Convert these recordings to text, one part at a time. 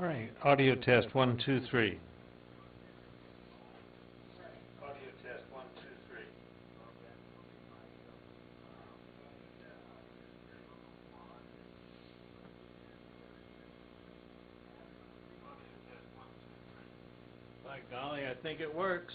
All right, audio test 1, 2, 3. Audio test 1, 2, 3. By golly, I think it works.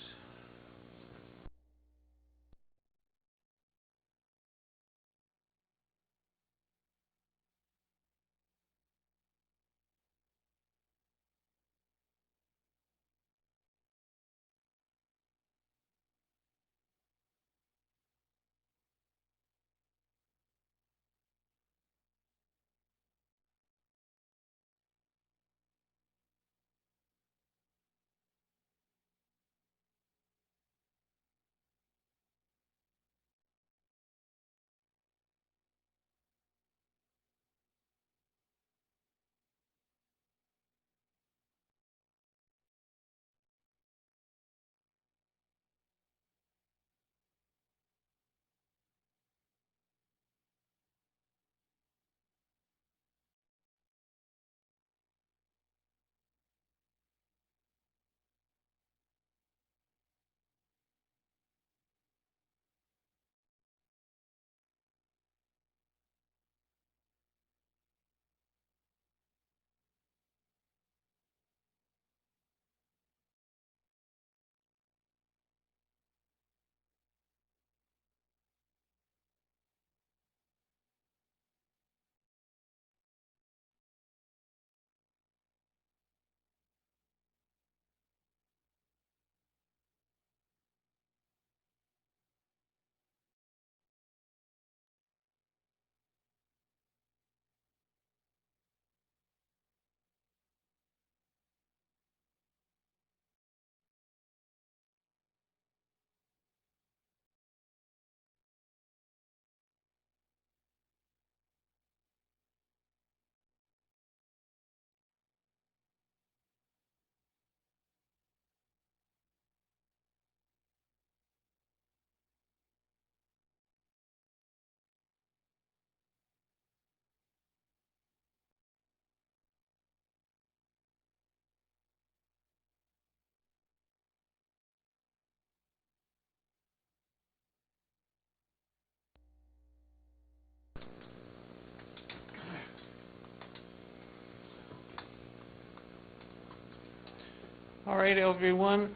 All right, everyone.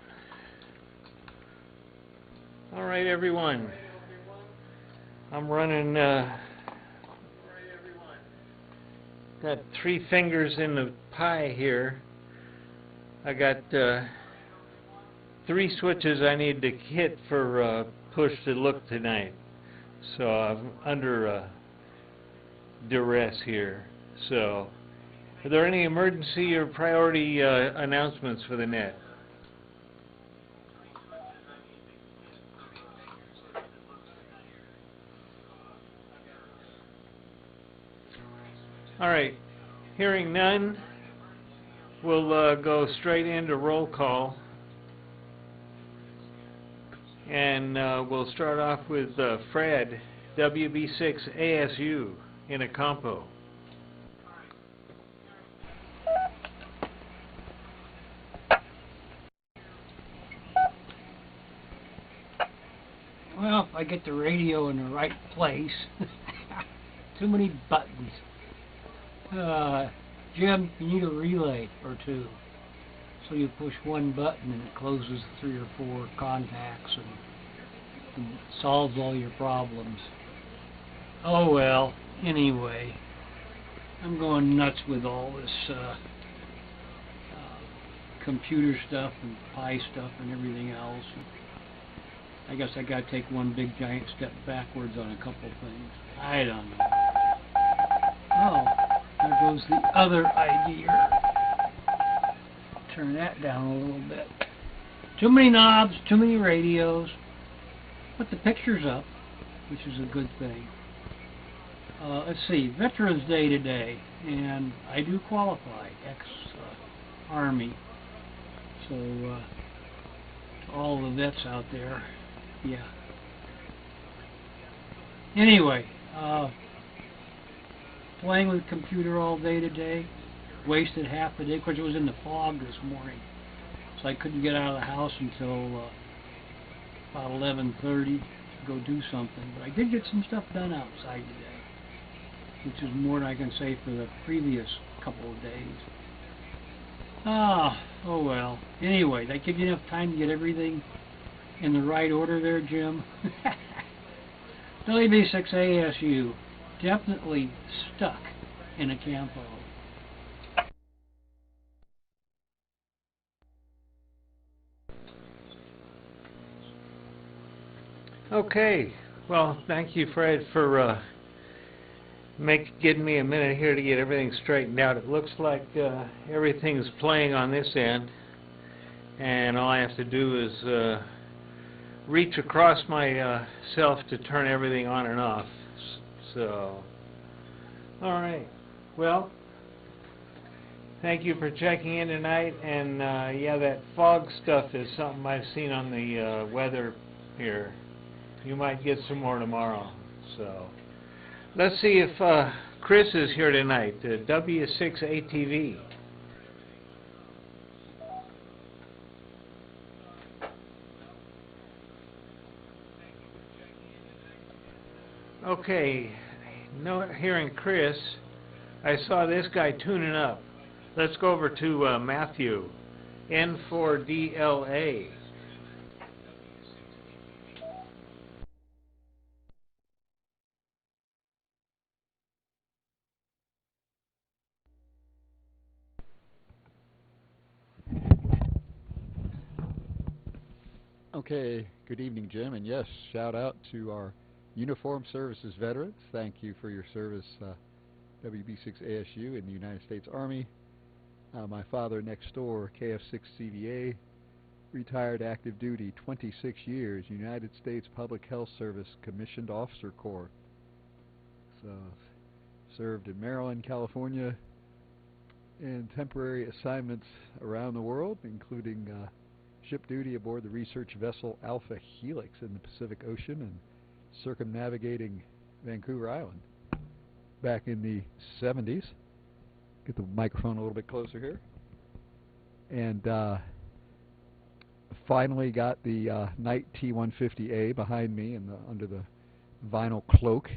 All right, everyone. I'm running, got 3 fingers in the pie here. I got 3 switches I need to hit for push to look tonight. So I'm under duress here. So, are there any emergency or priority announcements for the net? All right, hearing none, we'll go straight into roll call. And we'll start off with Fred, WB6 ASU in a compo. Well, if I get the radio in the right place. Too many buttons. Jim, you need a relay or 2. So you push one button and it closes 3 or 4 contacts and solves all your problems. Oh well, anyway. I'm going nuts with all this computer stuff and Pi stuff and everything else. I guess I gotta take one big giant step backwards on a couple things. I don't know. Oh, there goes the other idea. Turn that down a little bit. Too many knobs, too many radios. But the picture's up, which is a good thing. Let's see, Veterans Day today, and I do qualify, ex-Army. So, to all the vets out there, yeah. Anyway, playing with the computer all day today. wasted half the day. Of course, it was in the fog this morning, so I couldn't get out of the house until about 11:30 to go do something. But I did get some stuff done outside today, which is more than I can say for the previous couple of days. Oh well. Anyway, that give you enough time to get everything in the right order there, Jim? WB6ASU, definitely stuck in a campo. Okay, well, thank you, Fred, for getting me a minute here to get everything straightened out. It looks like everything's playing on this end, and all I have to do is reach across myself to turn everything on and off. So, all right. Well, thank you for checking in tonight. And yeah, that fog stuff is something I've seen on the weather here. You might get some more tomorrow. So, let's see if Chris is here tonight. W6ATV. Okay, no hearing Chris. I saw this guy tuning up. Let's go over to Matthew, N4DLA. Okay, good evening, Jim, and yes, shout out to our Uniformed Services veterans. Thank you for your service, WB6ASU in the United States Army. My father next door, KF6CVA, retired active duty, 26 years, United States Public Health Service Commissioned Officer Corps. So, served in Maryland, California, and temporary assignments around the world, including ship duty aboard the research vessel Alpha Helix in the Pacific Ocean and circumnavigating Vancouver Island back in the 70s. Get the microphone a little bit closer here. And finally got the Knight T150A behind me and under the vinyl cloak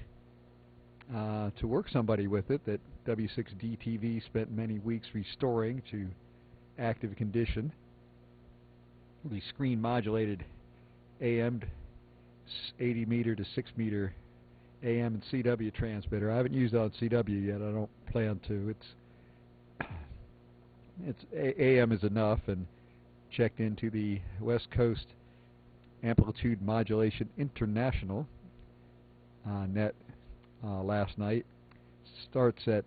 to work somebody with it that W6DTV spent many weeks restoring to active condition. The screen modulated AM 80 meter to 6 meter AM and CW transmitter. I haven't used it on CW yet. I don't plan to. It's AM is enough, and checked into the West Coast Amplitude Modulation International net last night. Starts at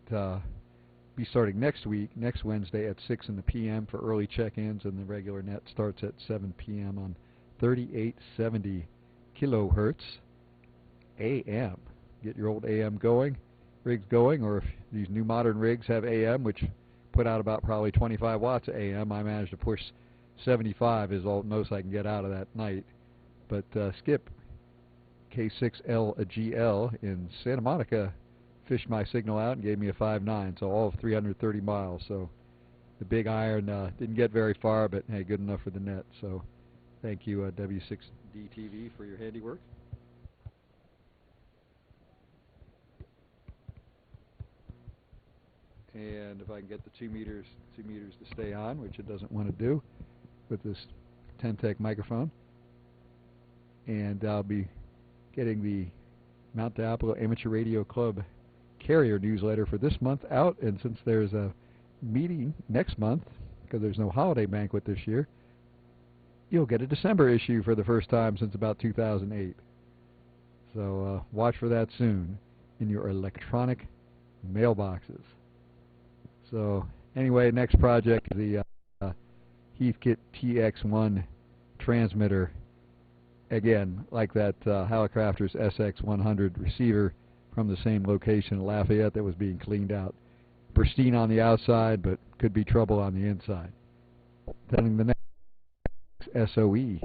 be starting next week, next Wednesday at 6 in the p.m. for early check-ins, and the regular net starts at 7 p.m. on 3870 kilohertz AM. Get your old AM rigs going, or if these new modern rigs have AM, which put out about probably 25 watts of AM, I managed to push 75 is all most I can get out of that night. But Skip, K6LGL in Santa Monica, fished my signal out and gave me a 5.9, so all of 330 miles. So the big iron didn't get very far, but hey, good enough for the net. So thank you, W6DTV, for your handiwork. And if I can get the 2 meters to stay on, which it doesn't want to do with this Ten-Tech microphone. And I'll be getting the Mount Diablo Amateur Radio Club carrier newsletter for this month out, and since there's a meeting next month, because there's no holiday banquet this year, you'll get a December issue for the first time since about 2008. So watch for that soon in your electronic mailboxes. So anyway, next project is the Heathkit TX1 transmitter. Again, like that Hallicrafter's SX100 receiver from the same location in Lafayette that was being cleaned out. Pristine on the outside, but could be trouble on the inside. Then the next SOE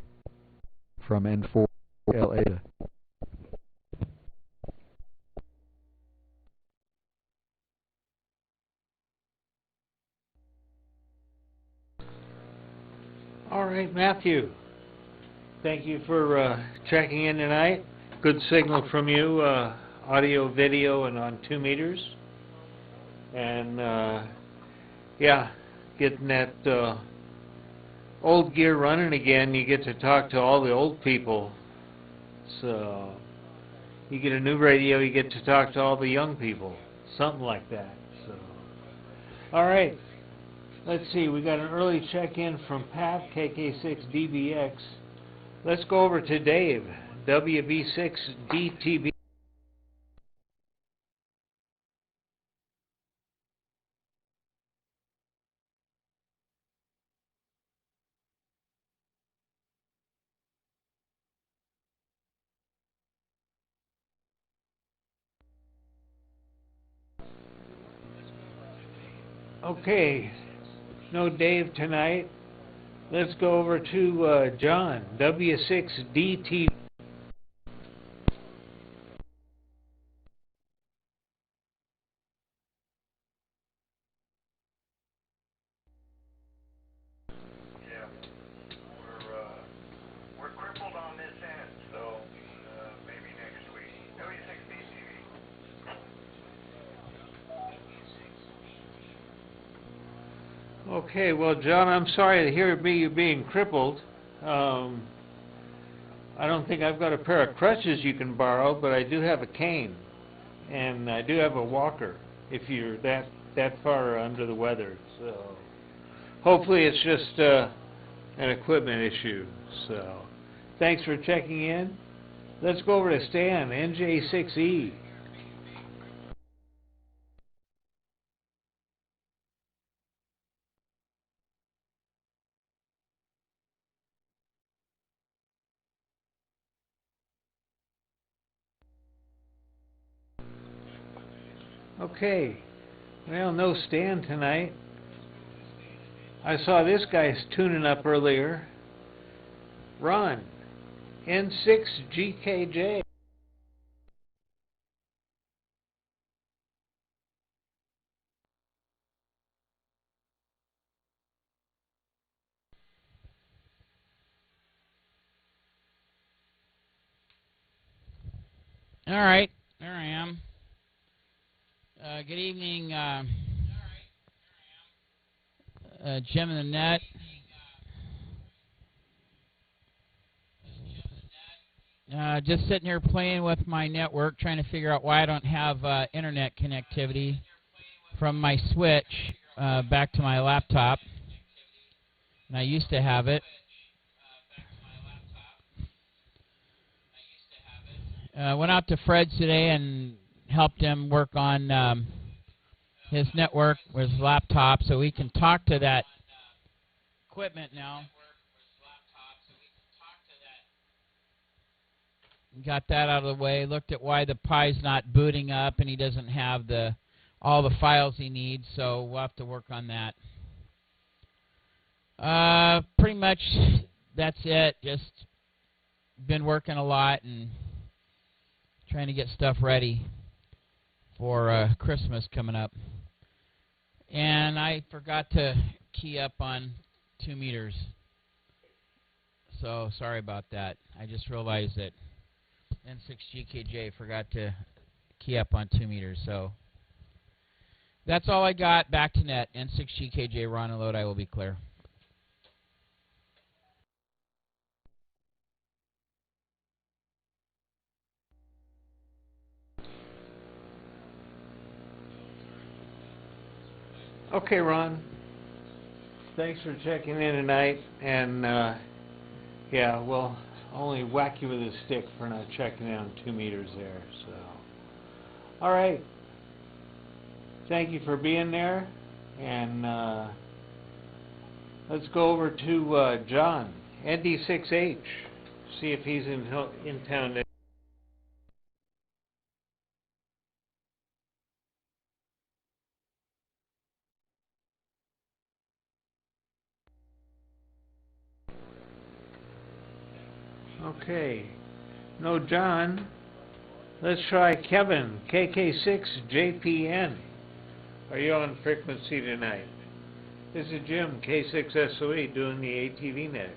from N4LA. All right, Matthew. Thank you for checking in tonight. Good signal from you, audio, video, and on 2 meters. And yeah, getting that old gear running again. You get to talk to all the old people. So you get a new radio, you get to talk to all the young people. Something like that. So, all right. Let's see, we got an early check-in from Pat, KK6DBX. Let's go over to Dave, WB6DTB. Okay, no Dave tonight. Let's go over to John, W6DT. We're crippled on this end, so maybe next week. W6BTV. Okay, well, John, I'm sorry to hear you being crippled. I don't think I've got a pair of crutches you can borrow, but I do have a cane, and I do have a walker if you're that far under the weather. So hopefully it's just an equipment issue. So thanks for checking in. Let's go over to Stan, NJ6E. Okay, well, no Stan tonight. I saw this guy's tuning up earlier. Ron, N6GKJ. All right, there I am. Good evening, Jim and the Net. Just sitting here playing with my network, trying to figure out why I don't have internet connectivity from my switch back to my laptop. And I used to have it. Went out to Fred's today and helped him work on his network with his laptop so we can talk to that equipment now. Got that out of the way. Looked at why the Pi's not booting up and he doesn't have all the files he needs, so we'll have to work on that. Pretty much that's it. Just been working a lot and trying to get stuff ready for Christmas coming up. And I forgot to key up on 2 meters. So sorry about that. I just realized that N6GKJ forgot to key up on 2 meters. So that's all I got. Back to net. N6GKJ, Ron and Lodi will be clear. Okay, Ron. Thanks for checking in tonight. And yeah, we'll only whack you with a stick for not checking in on 2 meters there. So, all right. Thank you for being there. And let's go over to John, ND6H. See if he's in town today. Okay, no John. Let's try Kevin, KK6JPN. Are you on frequency tonight? This is Jim, K6SOE, doing the ATV net.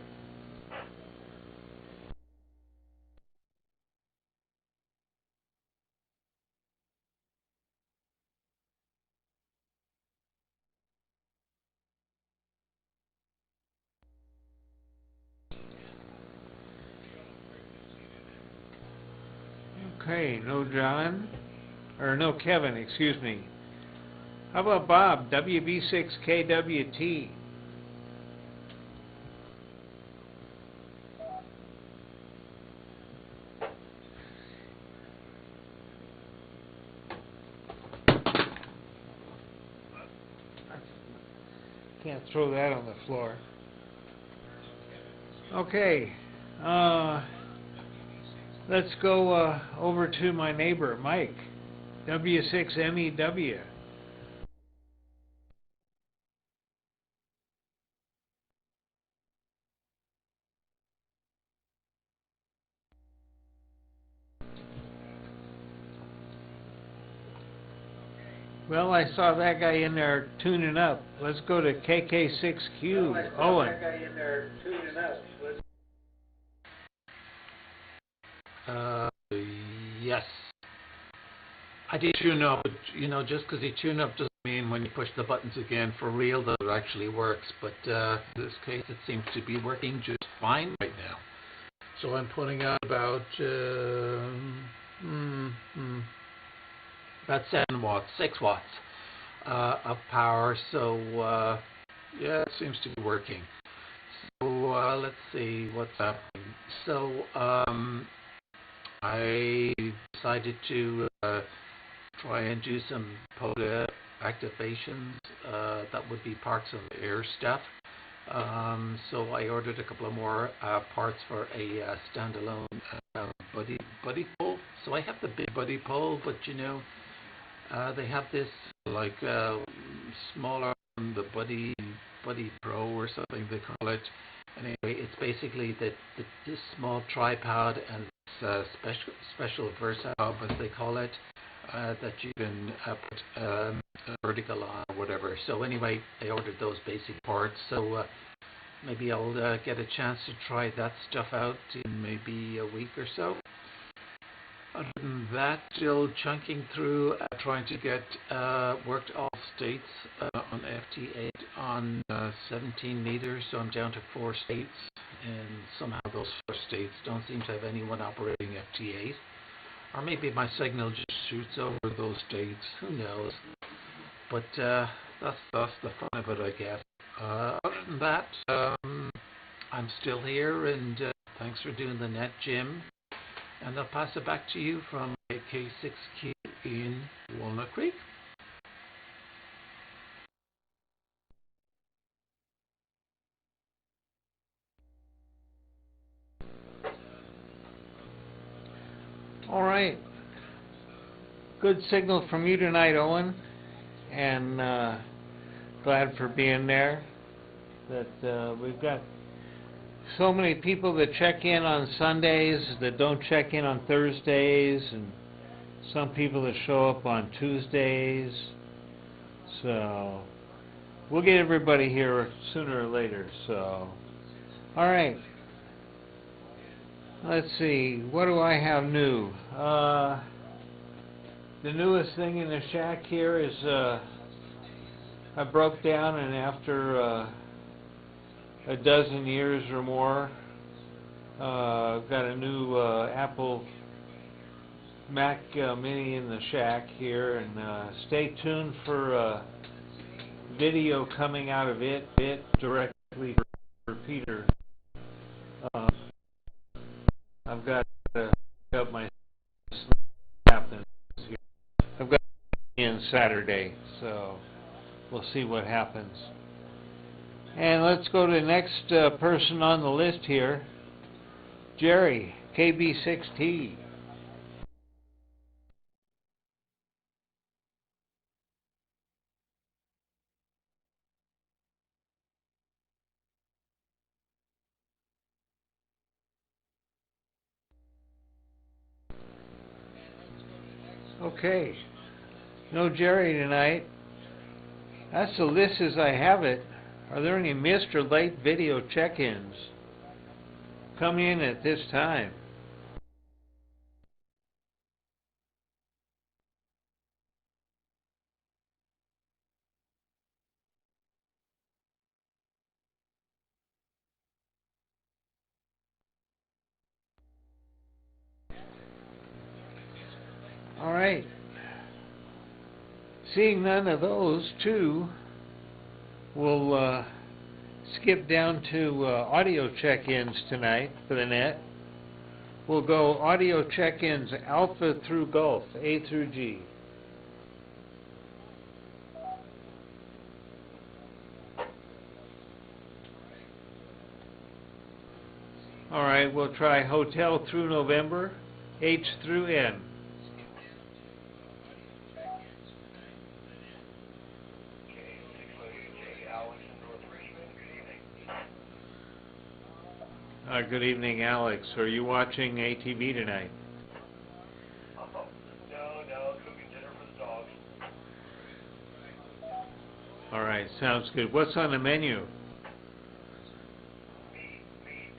Okay, no John, or no Kevin, excuse me. How about Bob, WB6KWT? Can't throw that on the floor. Okay, let's go over to my neighbor, Mike, W6MEW. Well, I saw that guy in there tuning up. Let's go to KK6Q. Well, I saw Owen. That guy in there tuning up. Yes. I did tune up, but just because you tune up doesn't mean when you push the buttons again for real that it actually works. But in this case, it seems to be working just fine right now. So I'm putting out about 7 watts, 6 watts of power. So yeah, it seems to be working. So let's see what's happening. So I decided to try and do some POTA activations. That would be parks on the air stuff. So I ordered a couple of more parts for a standalone buddy pole. So I have the big buddy pole, but they have this like smaller one, the buddy pro or something they call it. Anyway, it's basically this small tripod and special Versa hub, as they call it, that you can put vertical on or whatever. So anyway, I ordered those basic parts. So maybe I'll get a chance to try that stuff out in maybe a week or so. Other than that, still chunking through, trying to get worked off states on FT8 on 17 meters. So I'm down to 4 states, and somehow those 4 states don't seem to have anyone operating FT8. Or maybe my signal just shoots over those states. Who knows? But that's the fun of it, I guess. Other than that, I'm still here, and thanks for doing the net, Jim. And I'll pass it back to you from K6Q in Walnut Creek. All right. Good signal from you tonight, Owen. And glad for being there. That we've got so many people that check in on Sundays that don't check in on Thursdays, and some people that show up on Tuesdays. So we'll get everybody here sooner or later. So, all right. Let's see. What do I have new? The newest thing in the shack here is I broke down, and after a dozen years or more, I've got a new Apple Mac Mini in the shack here, and stay tuned for video coming out of it directly for Peter. I've got to pick up my happens here. I've got in Saturday, so we'll see what happens. And let's go to the next person on the list here, Jerry, KB6T. Okay, no Jerry tonight. That's the list as I have it. Are there any missed or late video check-ins coming in at this time? All right. Seeing none of those, too, we'll skip down to audio check-ins tonight for the net. We'll go audio check-ins Alpha through Golf, A through G. All right, we'll try Hotel through November, H through N. Good evening, Alex. Are you watching ATV tonight? No, cooking dinner for the dogs. All right, sounds good. What's on the menu? Meat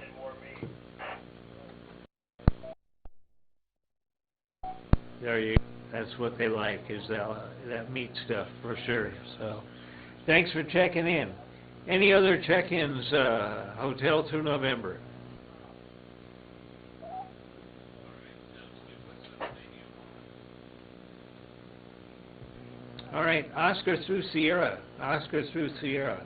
and more meat. There you go. That's what they like, is that meat stuff for sure. So, thanks for checking in. Any other check-ins, Hotel through November? All right, Oscar through Sierra. Oscar through Sierra.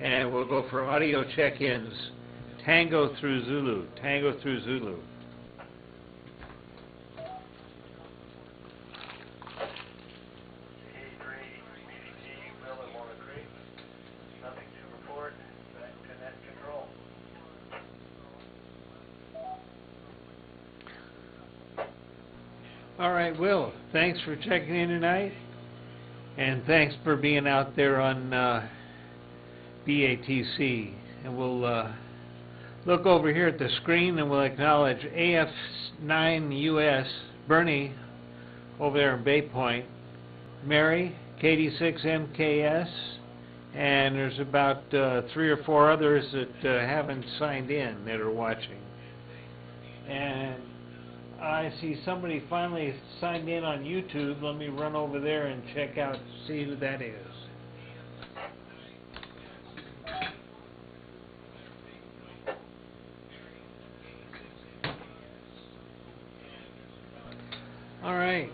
And we'll go for audio check-ins. Tango through Zulu. Tango through Zulu. All right, Will, thanks for checking in tonight, and thanks for being out there on BATC. And we'll look over here at the screen and we'll acknowledge AF9US, Bernie, over there in Bay Point, Mary, KD6MKS, and there's about 3 or 4 others that haven't signed in that are watching. And I see somebody finally signed in on YouTube. Let me run over there and check out, see who that is. All right.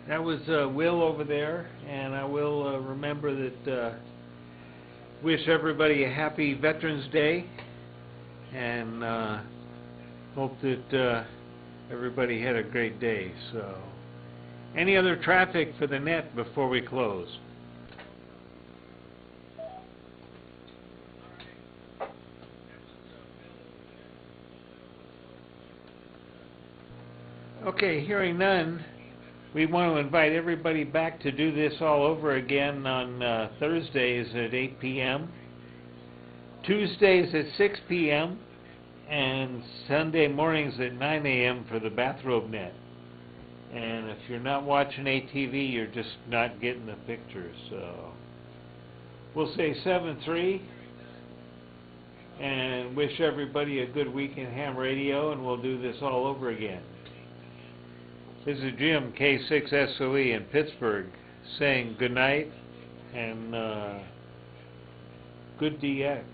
That was Will over there, and I will remember that wish everybody a happy Veterans Day, and hope that everybody had a great day. So, any other traffic for the net before we close? Okay, hearing none, we want to invite everybody back to do this all over again on Thursdays at 8 p.m., Tuesdays at 6 p.m., and Sunday mornings at 9 a.m. for the Bathrobe Net. And if you're not watching ATV, you're just not getting the picture. So we'll say 7-3 and wish everybody a good week in ham radio, and we'll do this all over again. This is Jim, K6SOE in Pittsburgh, saying good night and good DX.